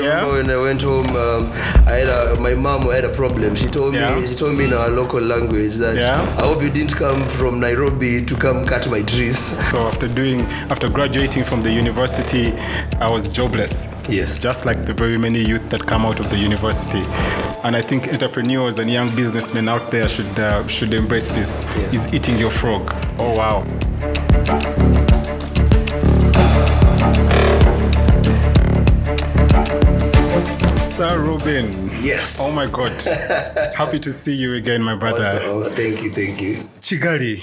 remember when I went home, my mom had a problem. She told me in our local language that I hope you didn't come from Nairobi to come cut my trees. So after graduating from the university, I was jobless. Yes. Just like the very many youth that come out of the university. And I think entrepreneurs and young businessmen out there should embrace this. Yes. Is eating your frog. Oh wow. Sir Robin. Yes. Oh my God. Happy to see you again, my brother. Awesome. Thank you. Kigali.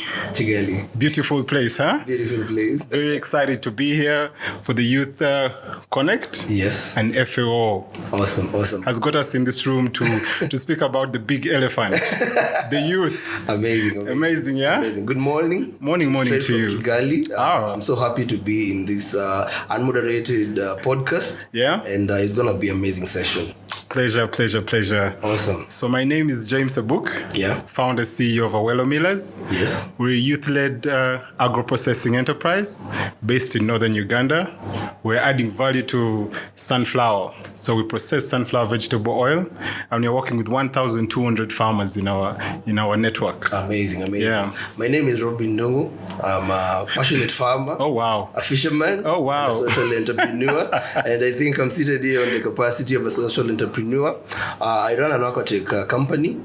Beautiful place, huh? Beautiful place. Very excited to be here for the Youth Connect. Yes. And FAO. Awesome. Has got us in this room to speak about the big elephant, the youth. Amazing, yeah? Amazing. Good morning. Morning Straight to you. Kigali. I'm so happy to be in this Unmoderated podcast. Yeah. And it's going to be an amazing session. Pleasure. Awesome. So my name is James Ebuk. Yeah. Founder, CEO of Awelo Millers. Yes. We're a youth-led agro-processing enterprise based in Northern Uganda. We're adding value to sunflower. So we process sunflower vegetable oil, and we're working with 1,200 farmers in our network. Amazing. Yeah. My name is Robin Ndung'u. I'm a passionate farmer. Oh wow. A fisherman. Oh wow. A social entrepreneur. And I think I'm seated here on the capacity of a social entrepreneur. I run an aquatech company.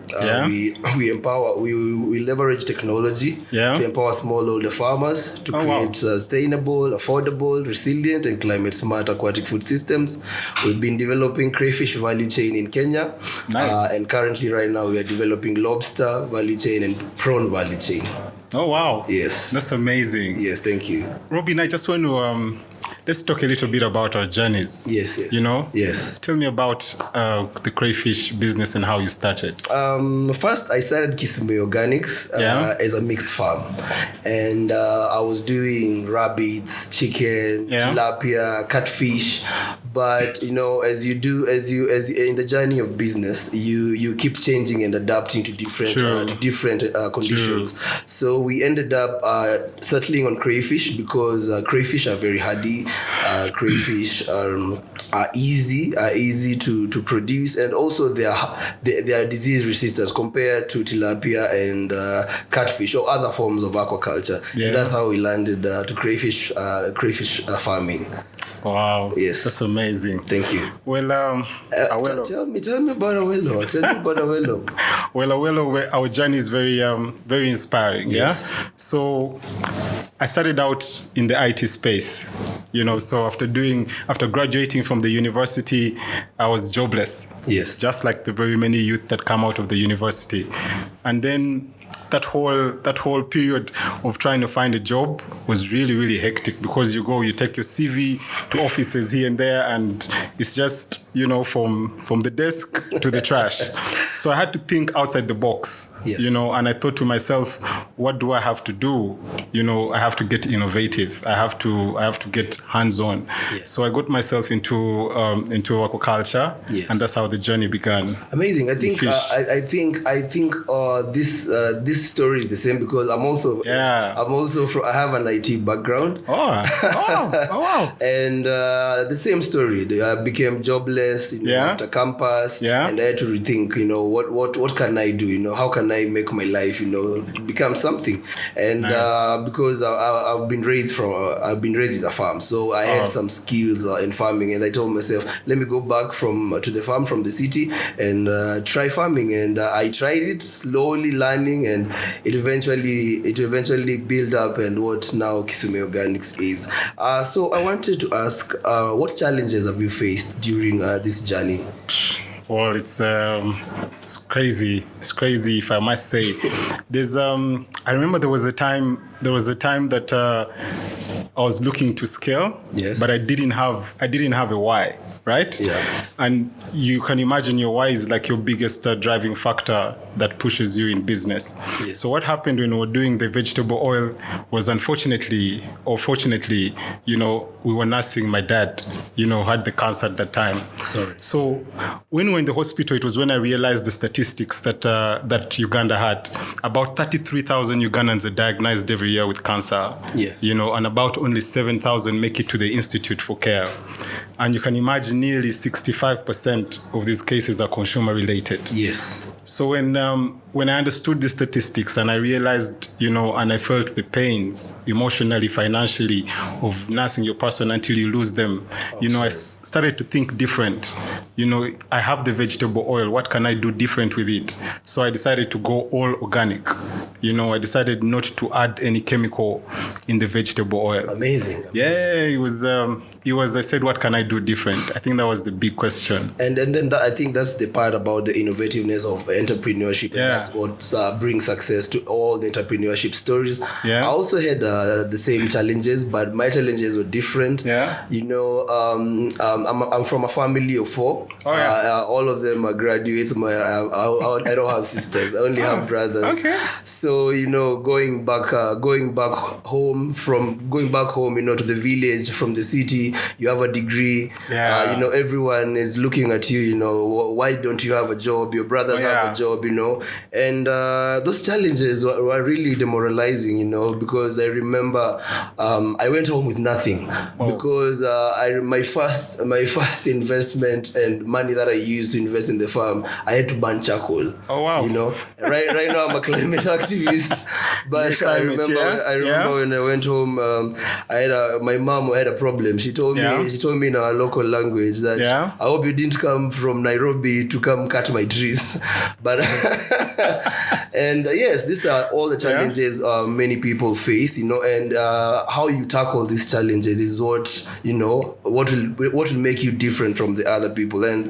We empower, we leverage technology to empower smallholder farmers to create sustainable, affordable, resilient, and climate smart aquatic food systems. We've been developing crayfish value chain in Kenya. Nice. And currently right now we are developing lobster value chain and prawn value chain. Oh wow. Yes. That's amazing. Yes, thank you. Robin, I just want to let's talk a little bit about our journeys. Yes. You know? Yes. Tell me about the crayfish business and how you started. First, I started Kisumeo Organics as a mixed farm. And I was doing rabbits, chicken, tilapia, catfish. But, as you in the journey of business, you keep changing and adapting to different conditions. True. So we ended up settling on crayfish because crayfish are very hardy. Crayfish are easy to produce, and also they are disease resistant compared to tilapia and catfish or other forms of aquaculture. Yeah. So that's how we landed to crayfish farming. Wow. Yes. That's amazing. Tell me about Awelo. Well, Awelo, our journey is very inspiring. Yes. Yeah. So I started out in the IT space, so after graduating from the university, I was jobless. Yes. Just like the very many youth that come out of the university. And then that whole period of trying to find a job was really, really hectic because you take your CV to offices here and there, and it's just, from the desk to the trash. So I had to think outside the box, and I thought to myself, what do I have to do? I have to get innovative. I have to get hands-on. Yes. So I got myself into aquaculture, and that's how the journey began. Amazing. I think this story is the same because I have an IT background. Oh wow. And the same story. I became jobless after campus, and I had to rethink, what can I do? How can I make my life, become something? And because I've been raised in a farm, so I had some skills in farming, and I told myself, let me go back to the farm from the city and try farming. And I tried it, slowly learning, and it eventually built up and what now Kisumeo Organics is. So I wanted to ask, what challenges have you faced during this journey? Well, it's crazy. It's crazy, if I must say. I remember there was a time that I was looking to scale, but I didn't have a why, right? Yeah. And you can imagine your why is like your biggest driving factor that pushes you in business. Yes. So what happened when we were doing the vegetable oil was, unfortunately or fortunately, we were nursing my dad, had the cancer at that time. Sorry. So when we were in the hospital, it was when I realized the statistics that Uganda had. About 33,000 Ugandans are diagnosed every year with cancer. Yes. And about only 7,000 make it to the Institute for Care. And you can imagine nearly 65% of these cases are consumer related. Yes. So when I understood the statistics and I realized, and I felt the pains emotionally, financially of nursing your person until you lose them, I started to think different. I have the vegetable oil. What can I do different with it? So I decided to go all organic. I decided not to add any chemical in the vegetable oil. Amazing. Yeah, it was, I said, what can I do different? I think that was the big question. And then I think that's the part about the innovativeness of entrepreneurship. Yeah. And that's what brings success to all the entrepreneurship stories. Yeah. I also had the same challenges, but my challenges were different. Yeah. I'm from a family of 4. Oh, yeah. All of them are graduates. I don't have sisters. I only have brothers. Okay. So, going back home, to the village from the city, you have a degree. Yeah. Everyone is looking at you, why don't you have a job? Your brothers have a job, and those challenges were really demoralizing, because I remember I went home with nothing because my first investment and money that I used to invest in the farm, I had to burn charcoal. Oh wow! Right now I'm a climate activist, but I remember when I went home, my mom had a problem. She told me in our local language that I hope you didn't come from Nairobi to come cut my trees, but and yes, these are all the challenges many people face, and how you tackle these challenges is what will make you different from the other people, and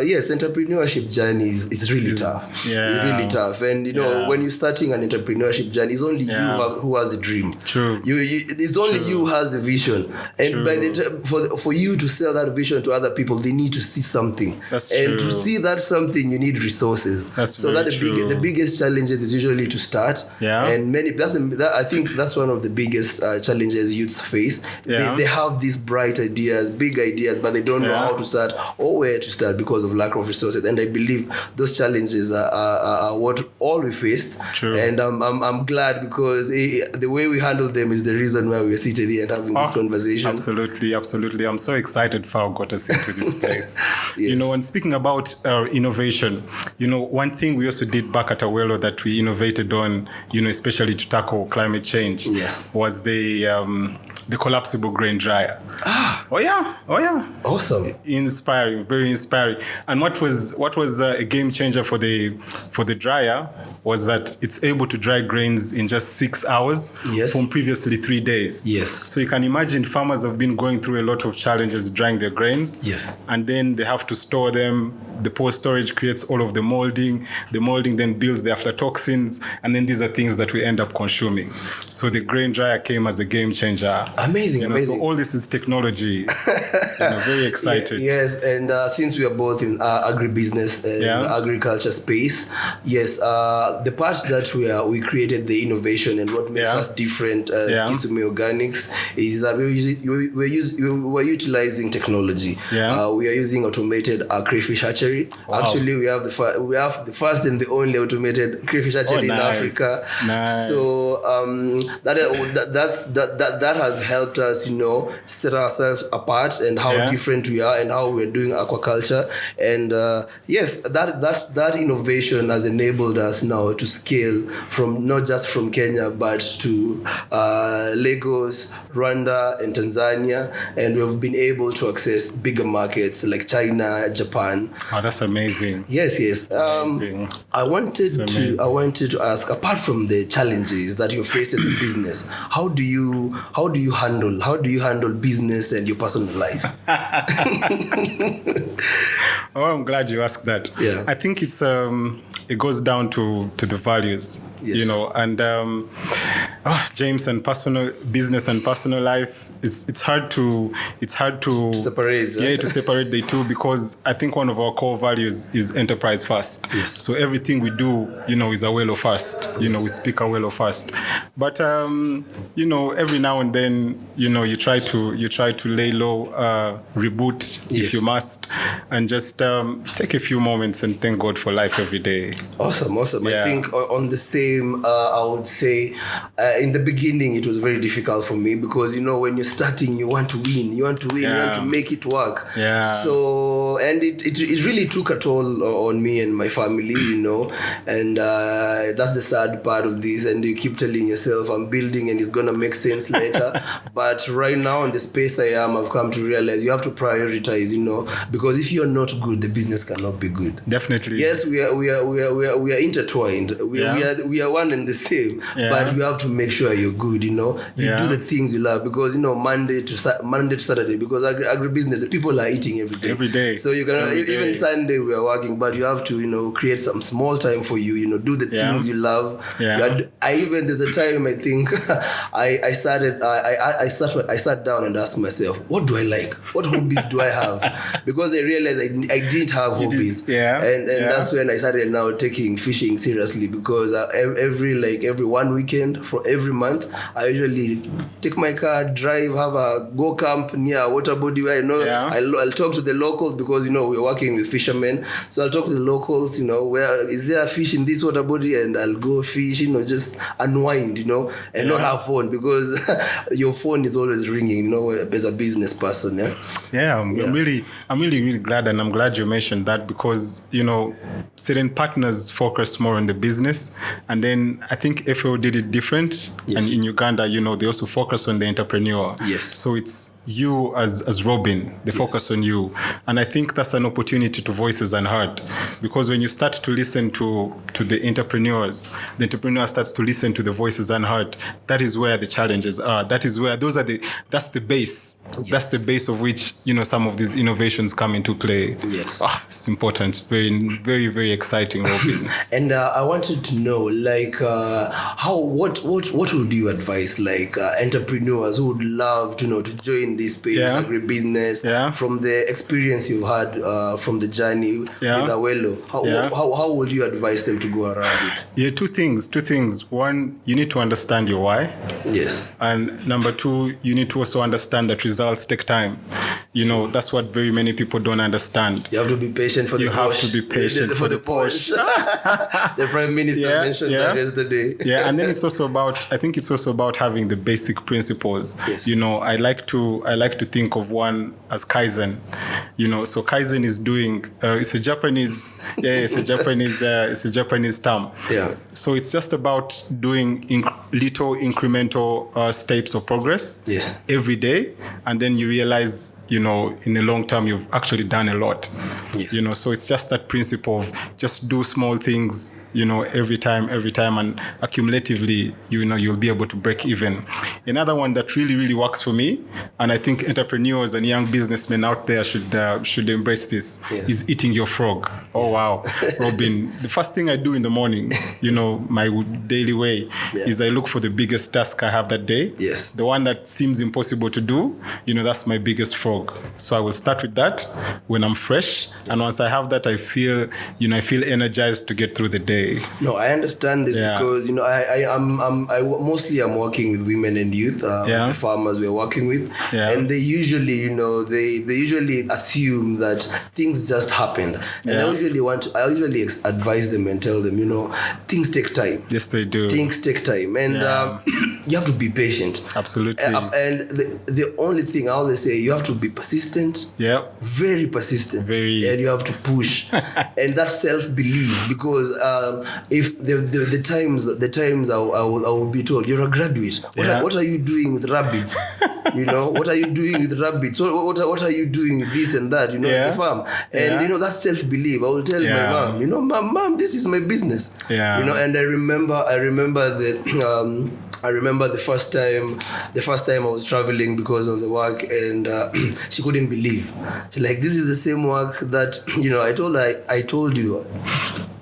yes, entrepreneurship journey is really tough. It's really tough, and when you're starting an entrepreneurship journey, it's only you who has the dream. True. It's only you who has the vision, and by the time, for you to sell that vision to other people, they need to see something. That's and true. To see that something, you need resources. The biggest challenges is usually to start. And I think that's one of the biggest challenges youths face. They have these bright ideas, big ideas, but they don't know how to start or where to start because of lack of resources. And I believe those challenges are what all we faced. True. And I'm glad because the way we handled them is the reason why we're seated here and having this conversation. Absolutely. I'm so excited for how got us into this place. Yes. And speaking about innovation, one thing we also did back at Awelo that we innovated on, especially to tackle climate change, was the collapsible grain dryer. Oh yeah. Awesome. Inspiring, very inspiring. And what was a game changer for the dryer was that it's able to dry grains in just 6 hours from previously 3 days. Yes. So you can imagine farmers have been going through a lot of challenges drying their grains. Yes. And then they have to store them. The poor storage creates all of the molding. The molding then builds the aflatoxins. And then these are things that we end up consuming. So the grain dryer came as a game changer. Amazing. So all this is technology. Very excited. Yes, and since we are both in agribusiness and agriculture space, the part that we created the innovation and what makes us different as Kisumeo Organics is that we're utilizing technology. We are using automated crayfish hatchery. Wow. Actually, we have the first and the only automated crayfish hatchery in Africa. Nice. So that has helped us, set ourselves apart and how different we are and how we're doing aquaculture. And that innovation has enabled us now to scale from not just from Kenya but to Lagos, Rwanda, and Tanzania, and we've been able to access bigger markets like China, Japan. Oh, that's amazing. Yes. Amazing. I wanted to ask, apart from the challenges that you faced as a business, how do you handle business and your personal life? I'm glad you asked that. Yeah. I think it goes down to the values, yes. And James, and personal business and personal life, it's hard to separate. To separate the two, because I think one of our core values is enterprise first. Yes. So everything we do, is Awelo first. We speak Awelo first. But every now and then, you try to lay low, reboot if you must, and just take a few moments and thank God for life every day. Awesome. Yeah. I think on the same, I would say, in the beginning it was very difficult for me, because when you're starting, you want to win, you want to make it work. Yeah. So, and it really took a toll on me and my family, and that's the sad part of this. And you keep telling yourself, I'm building and it's gonna make sense later. But right now in the space I am, I've come to realize you have to prioritize, because if you're not good, the business cannot be good. Definitely. Yes, we are intertwined. We are one and the same. Yeah. But you have to make sure you're good. You do the things you love, because Monday to Saturday, because agribusiness, the people are eating every day. So you can even Sunday we are working, but you have to create some small time for you. Do the things you love. Yeah. There's a time I think I sat down and asked myself, what do I like? What hobbies do I have? Because I realized I didn't have hobbies. And that's when I started now taking fishing seriously, because every one weekend for every month, I usually take my car, drive, have a go camp near a water body where I'll talk to the locals, because we're working with fishermen. So I'll talk to the locals, where is there a fish in this water body, and I'll go fish, just unwind, and not have phone, because your phone is always ringing, as a business person. I'm really glad, and I'm glad you mentioned that, because certain partners focus more on the business, and then I think FAO did it different. And in Uganda, they also focus on the entrepreneur. So it's you as Robin, they focus on you, and I think that's an opportunity to voice as unheard, because when you start to listen to the entrepreneurs, the entrepreneur starts to listen to the voices unheard. That is where the challenges are. That's the base. That's the base of which some of these innovations come into play. It's important. Very, very, very exciting, Robin. And I wanted to know, what would you advise, entrepreneurs who would love to join this space, agribusiness, from the experience you've had from the journey with Awelo? How would you advise them to go around it? Two things. One, you need to understand your why. And number two, you need to also understand that results take time. That's what very many people don't understand. You have to be patient for the Porsche. You have to be patient for the Porsche. The Prime Minister mentioned that yesterday. And then it's also about having the basic principles. I like to think of one as Kaizen. So Kaizen is doing it's a Japanese term. So it's just about doing little incremental steps of progress every day, and then you realize in the long term you've actually done a lot. So it's just that principle of just do small things every time, and accumulatively you'll be able to break even. Another one that really works for me, and I think entrepreneurs and young businessmen out there should embrace this, is eating your frog. Oh wow. Robin, the first thing I do in the morning, my daily way, is I look for the biggest task I have that day. The one that seems impossible to do, that's my biggest frog. So I will start with that when I'm fresh, and once I have that, I feel energized to get through the day. No, I understand this because I mostly am working with women and youth, the farmers we're working with, and they usually they usually assume that things just happened, and I usually advise them and tell them things take time. Yes, they do. Things take time, and you have to be patient. Absolutely. And the only thing I always say, you have to be persistent. Very persistent. And you have to push, and that's self-belief, because if the times I will be told, you're a graduate. What are you doing with rabbits? What are you doing with rabbits? What are you doing with this and that? At the farm, and that's self-belief. I will tell my mom, mom, this is my business. And I remember that. I remember the first time I was traveling because of the work, and she couldn't believe. She's like, this is the same work that I told you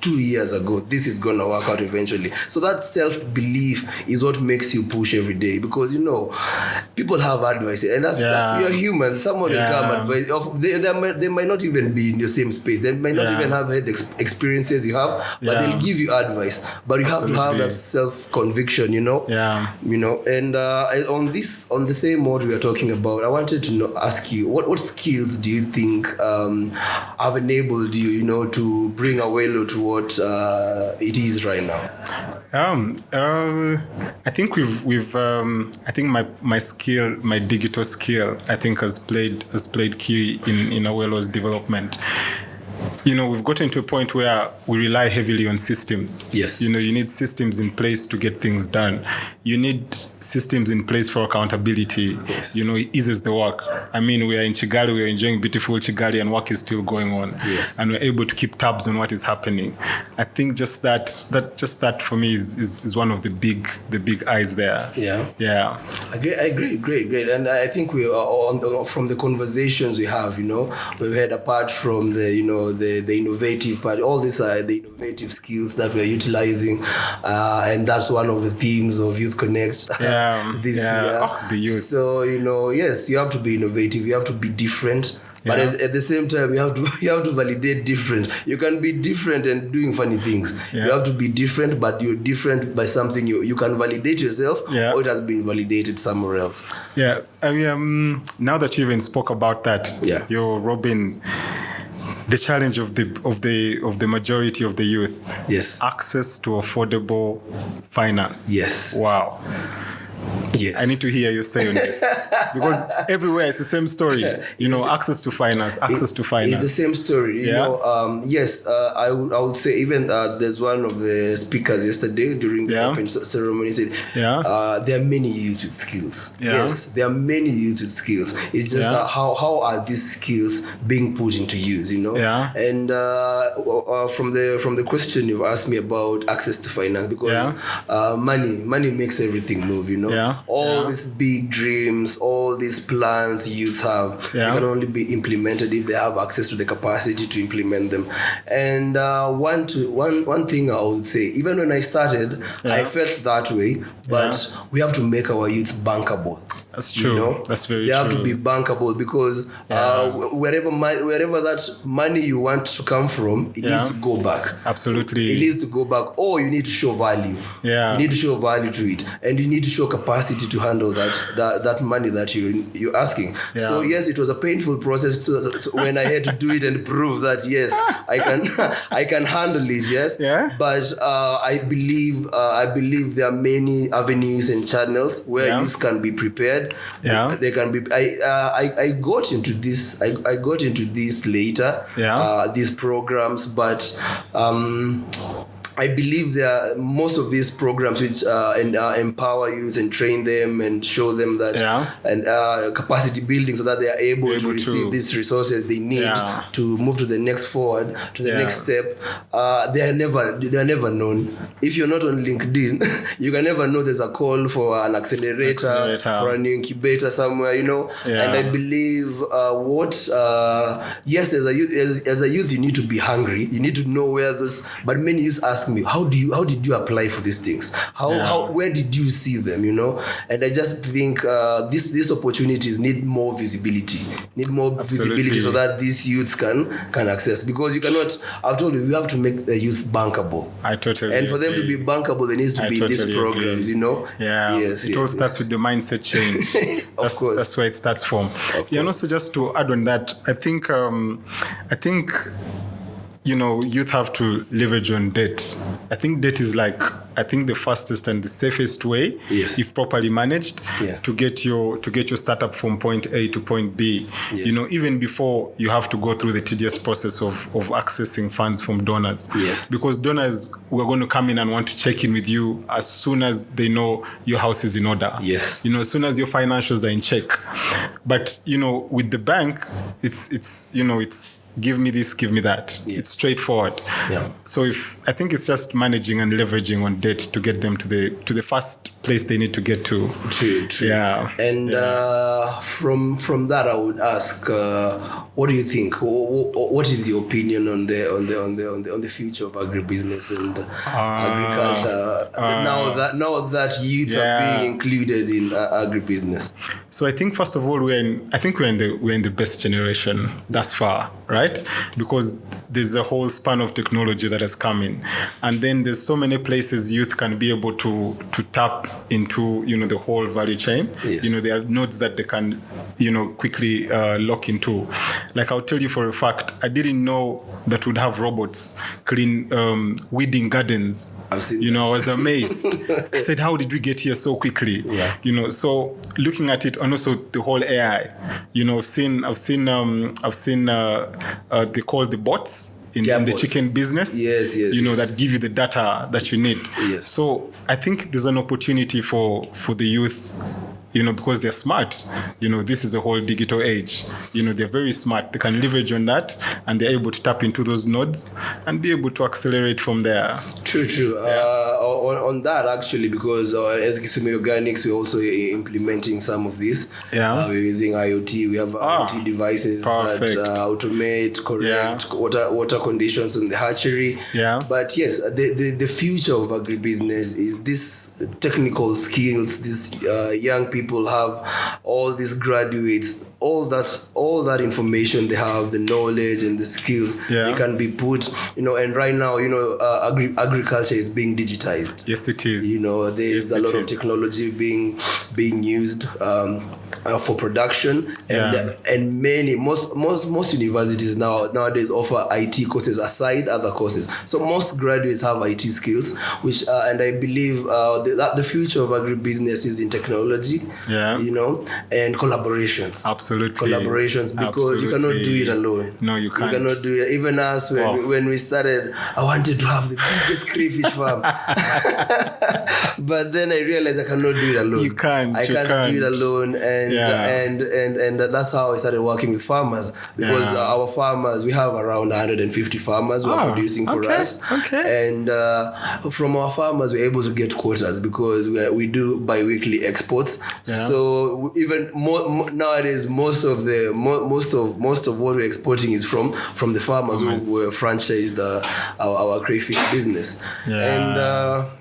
2 years ago, this is going to work out eventually. So that self-belief is what makes you push every day, because, you know, people have advice, and that's you're human. Someone will come advice. They might not even be in the same space. They might not even have had experiences you have, but they'll give you advice. But you have to have that self-conviction, you know. You know, and on the same mode we are talking about, I wanted to ask you, what skills do you think have enabled you, you know, to bring Awelo to what it is right now? I think I think my skill, my digital skill, I think has played key in Awelo's development. You know, we've gotten to a point where we rely heavily on systems. Yes. You know, you need systems in place to get things done. You need systems in place for accountability. Yes. You know, it eases the work. I mean, we are in Kigali, we are enjoying beautiful Kigali, and work is still going on. Yes. And we're able to keep tabs on what is happening. I think just that for me is one of the big eyes there. Yeah. I agree. Great. And I think we are from the conversations we have, you know, we've had, apart from the, you know, the innovative part, all these are the innovative skills that we're utilizing, and that's one of the themes of Youth Connect this year. The youth. So, you know, yes, you have to be innovative, you have to be different. But at the same time, you have to validate different. You can be different and doing funny things. You have to be different, but you're different by something you can validate yourself, or it has been validated somewhere else. Yeah. Now that you even spoke about that, you're Robin. The challenge of the majority of the youth. Yes. Access to affordable finance. Yes. Wow. Yes. I need to hear you say on this, because everywhere it's the same story. You know, access to finance. It's the same story. You know, yes. I would say even there's one of the speakers yesterday during the open ceremony said, there are many youth with skills. Yes, there are many youth with skills. It's just how are these skills being put into use? You know. And from the question you've asked me about access to finance, because money makes everything move. You know. All these big dreams, all these plans youth have, they can only be implemented if they have access to the capacity to implement them. And one thing I would say, even when I started, I felt that way, but we have to make our youth bankable. That's true. You know? That's very true. They have to be bankable, because wherever that money you want to come from, it needs to go back. Absolutely. It needs to go back, or you need to show value. You need to show value to it, and you need to show capacity to handle that money that you're asking. So yes, it was a painful process when I had to do it and prove that yes, I can handle it. Yes. But I believe there are many avenues and channels where youth can be prepared. They can be. I got into this. I got into this later. These programs, but I believe there are most of these programs which empower youth and train them and show them that and capacity building, so that they are able to receive these resources they need to move to the next next step. They are never known. If you're not on LinkedIn, you can never know there's a call for an accelerator. For an incubator somewhere, you know. And I believe yes, as a youth you need to be hungry. You need to know where this. But many youth ask me, how did you apply for these things? Where did you see them? You know. And I just think these opportunities need more visibility. Visibility so that these youths can access. Because you cannot. I've told you have to make the youth bankable. I totally. And for them to be bankable, there needs to be these programs. You know. It all starts with the mindset change. Of course. That's where it starts from. And also just to add on that, I think you know, youth have to leverage on debt. I think debt is the fastest and the safest way, if properly managed, to get your startup from point A to point B. You know, even before you have to go through the tedious process of accessing funds from donors. Because donors were going to come in and want to check in with you as soon as they know your house is in order. You know, as soon as your financials are in check. But, you know, with the bank, it's give me this, give me that. It's straightforward. So I think it's just managing and leveraging on debt to get them to the first place they need to get to. True. Yeah. And from that, I would ask, what do you think? What is your opinion on the future of agribusiness and agriculture now that youth are being included in agribusiness? So I think first of all we're in the best generation thus far, right? Because there's a whole span of technology that has come in, and then there's so many places youth can be able to tap into, the whole value chain. Yes. There are nodes that they can, quickly lock into. Like I'll tell you for a fact, I didn't know that we'd have robots clean weeding gardens. I've seen I was amazed. I said, how did we get here so quickly? Yeah. So looking at it, and also the whole AI, I've seen they call the bots in the chicken business. Yes. That give you the data that you need. Yes. So I think there's an opportunity for the youth, because they're smart. This is a whole digital age. They're very smart. They can leverage on that, and they're able to tap into those nodes and be able to accelerate from there. True. Yeah. On that, actually, because as Kisumeo Organics, we're also implementing some of this. Yeah. We're using IoT. We have IoT devices that automate, correct water conditions in the hatchery. Yeah. But yes, the future of agribusiness is this technical skills. These young people have all these graduates, all that information they have, the knowledge and the skills they can be put, and right now, agriculture is being digitized. Yes, it is. There's a lot of technology being used for production, and most universities nowadays offer IT courses aside other courses. So most graduates have IT skills, which and I believe that the future of agribusiness is in technology, and collaborations. Absolutely, because you cannot do it alone. No, you can't. You cannot do it. Even us, when we started, I wanted to have the biggest crayfish farm, but then I realized I cannot do it alone. You can't. I can't do it alone, and that's how I started working with farmers, because our farmers, we have around 150 farmers who are producing for us. Okay. And from our farmers, we're able to get quotas because we do bi-weekly exports. Yeah. So even more nowadays, most of what we're exporting is from the farmers who were franchised our crayfish business. Yeah. And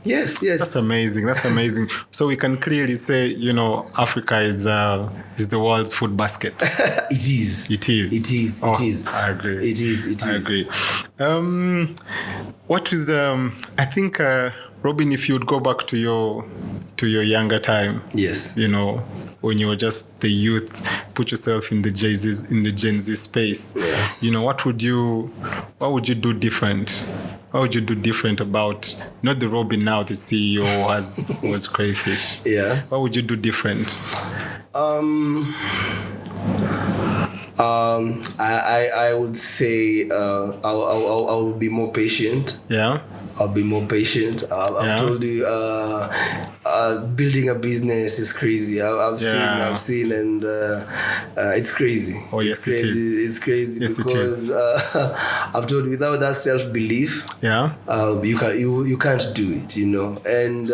yes. That's amazing. So we can clearly say, Africa is the world's food basket. It is. It is. I agree. It is. I agree. What is I think Robin, if you would go back to your younger time, yes, when you were just the youth, put yourself in the Gen Z space, what would you do different? What would you do different about not the Robin now, the CEO who was crayfish? Yeah. What would you do different? I would say I'll be more patient. Yeah. I'll be more patient. I've told you, building a business is crazy. I've seen, and it's crazy. Oh, yes, it is. It's crazy because I've told you, without that self-belief, you can't do it, And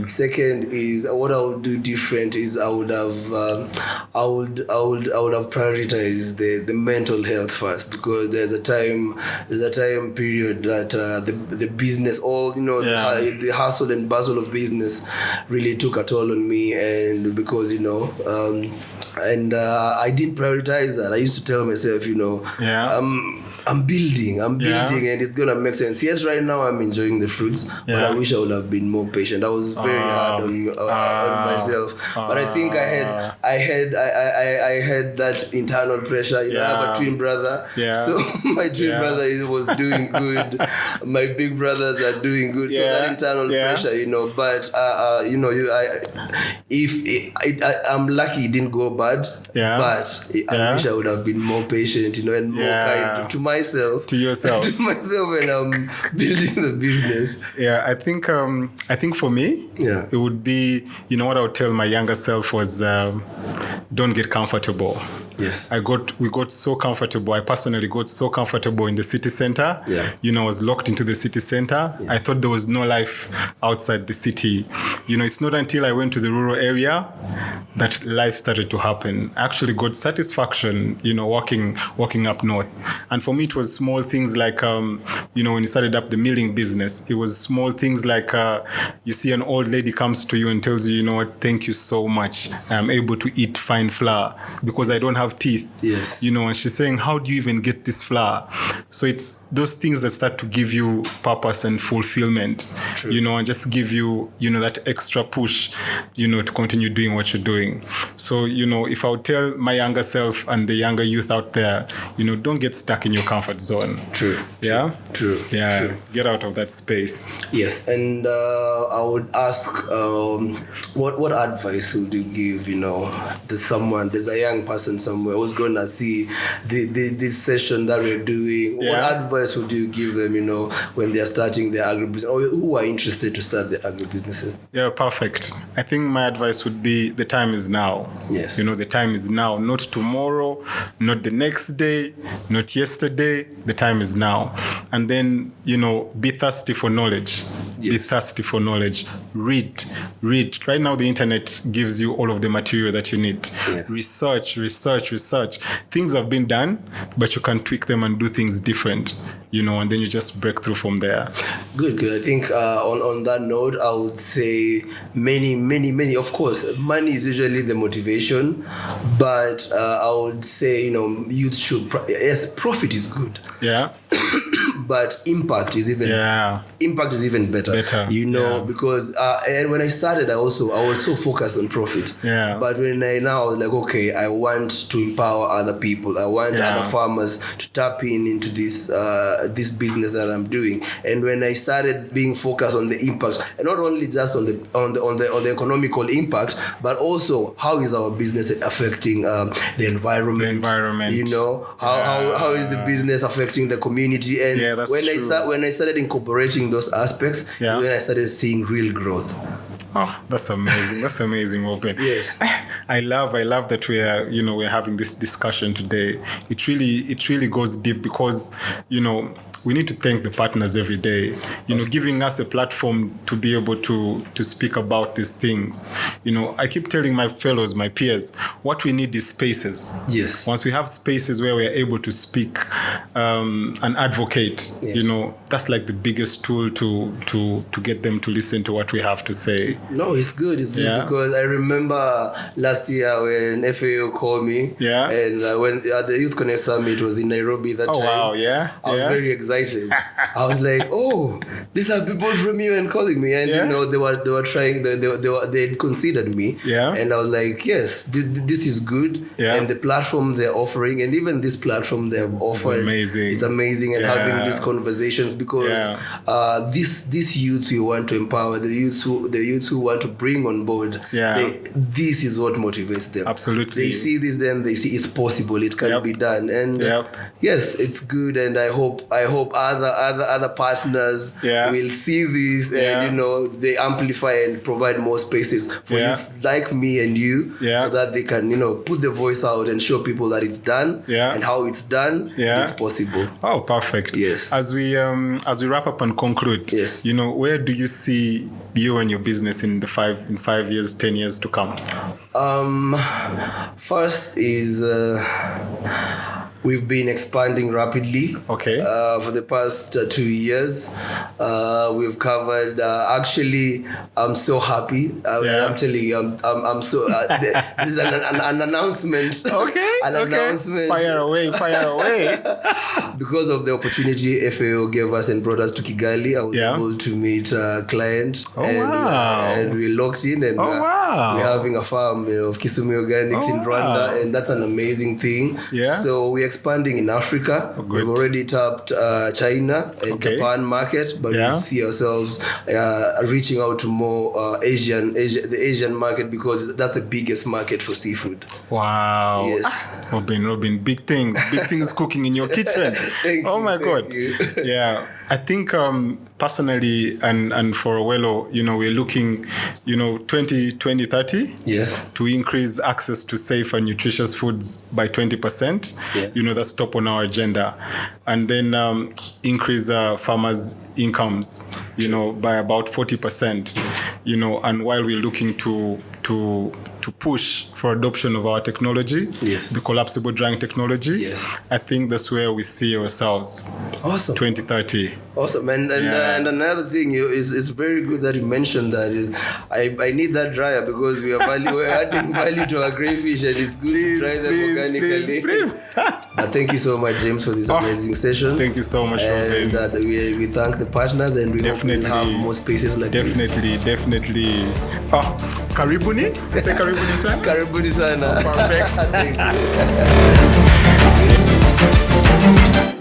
second is, what I would do different is I would have prioritized the mental health first, because there's a time period that the business, the hustle and bustle of business really took a toll on me, and because I didn't prioritize that. I used to tell myself, I'm building, and it's gonna make sense. Yes, right now I'm enjoying the fruits, but I wish I would have been more patient. I was very hard on myself, but I think I had that internal pressure. I have a twin brother, so my twin brother was doing good. My big brothers are doing good, so that internal pressure, But I'm lucky it didn't go bad, but I wish I would have been more patient, and more kind to myself, to yourself, when I'm building the business. I think for me, it would be, what I would tell my younger self was, don't get comfortable. Yes. We got so comfortable. I personally got so comfortable in the city center. Yeah. I was locked into the city center. Yes. I thought there was no life outside the city. It's not until I went to the rural area that life started to happen. I actually got satisfaction, walking up north. And for me, it was small things like, when you started up the milling business, it was small things like you see an old lady comes to you and tells you, thank you so much. I'm able to eat fine flour because I don't have teeth. Yes. And she's saying, how do you even get this flour? So it's those things that start to give you purpose and fulfillment. True. And just give you, that extra push, to continue doing what you're doing. So, if I would tell my younger self and the younger youth out there, don't get stuck in your comfort zone. True. Yeah? True. Yeah. True. Get out of that space. Yes. And I would ask, what advice would you give, there's a young person somewhere who's going to see this session that we're doing. Yeah. What advice would you give them, when they're starting their agribusiness, or who are interested to start their agribusinesses? Yeah, perfect. I think my advice would be the time is now. Yes. The time is now, not tomorrow, not the next day, not yesterday. The time is now. And then, be thirsty for knowledge. Yes. Be thirsty for knowledge. Read. Right now, the internet gives you all of the material that you need. Yes. Research. Things have been done, but you can tweak them and do things different, and then you just break through from there. Good. I think on that note, I would say many, of course, money is usually the motivation, but I would say, youth should, yes, profit is good. Yeah. But impact is even better. Because and when I started, I was so focused on profit. Yeah. But when I was like, okay, I want to empower other people. I want other farmers to tap into this business that I'm doing. And when I started being focused on the impact, and not only just on the economical impact, but also how is our business affecting the environment? How is the business affecting the community? And when I started incorporating those aspects, when I started seeing real growth. Oh, that's amazing. That's amazing, Robin. Yes. I love that we're having this discussion today. It really goes deep because, we need to thank the partners every day, giving us a platform to be able to speak about these things. I keep telling my fellows, my peers, what we need is spaces. Yes. Once we have spaces where we're able to speak and advocate, yes. That's like the biggest tool to get them to listen to what we have to say. No, it's good. It's good because I remember last year when FAO called me. Yeah. And when the Youth Connect Summit was in Nairobi that time. Oh, wow, yeah. I was very excited. I was like, oh, these are people from UN calling me. And, they were trying, they had considered me. Yeah. And I was like, yes, this is good. Yeah. And the platform they're offering, and even this platform they've offered. Amazing. It's amazing. And having these conversations because these youths we want to empower, the youths who want to bring on board, this is what motivates them. Absolutely. They see this, then they see it's possible, it can be done. And yes, it's good. And I hope other partners will see this and they amplify and provide more spaces for youth like me and you so that they can put the voice out and show people that it's done and how it's done and it's possible. Oh, perfect. Yes. As we wrap up and conclude, where do you see you and your business in 5 years, 10 years to come? First is we've been expanding rapidly. Okay. For the past 2 years, we've covered. Actually, I'm so happy. I'm telling you, I'm so. This is an announcement. Okay. Announcement. Fire away. Because of the opportunity FAO gave us and brought us to Kigali, I was able to meet a client. And we locked in, and we're having a farm of Kisumeo Organics in Rwanda, and that's an amazing thing. Yeah. So we're expanding in Africa. We've already tapped China and Japan market, but we see ourselves reaching out to more the Asian market because that's the biggest market for seafood. Wow. Yes. Robin, big things cooking in your kitchen. God. Yeah. I think personally and for Awelo, we're looking, 2030 yes, to increase access to safe and nutritious foods by 20%. Yeah. That's top on our agenda. And then increase farmers' incomes, by about 40%, and while we're looking to push for adoption of our technology, yes, the collapsible drying technology, yes, I think that's where we see ourselves. Awesome. 2030. Awesome. And another thing is very good that you mentioned that is I need that dryer because we're adding value to our crayfish, and it's good to dry them organically. Please. Thank you so much, James, for this amazing session. Thank you so much, Robin. And we thank the partners, and we hope we'll have more spaces like this. Definitely. Karibuni? Say karibuni sana? Karibuni sana. Perfect. Thank you.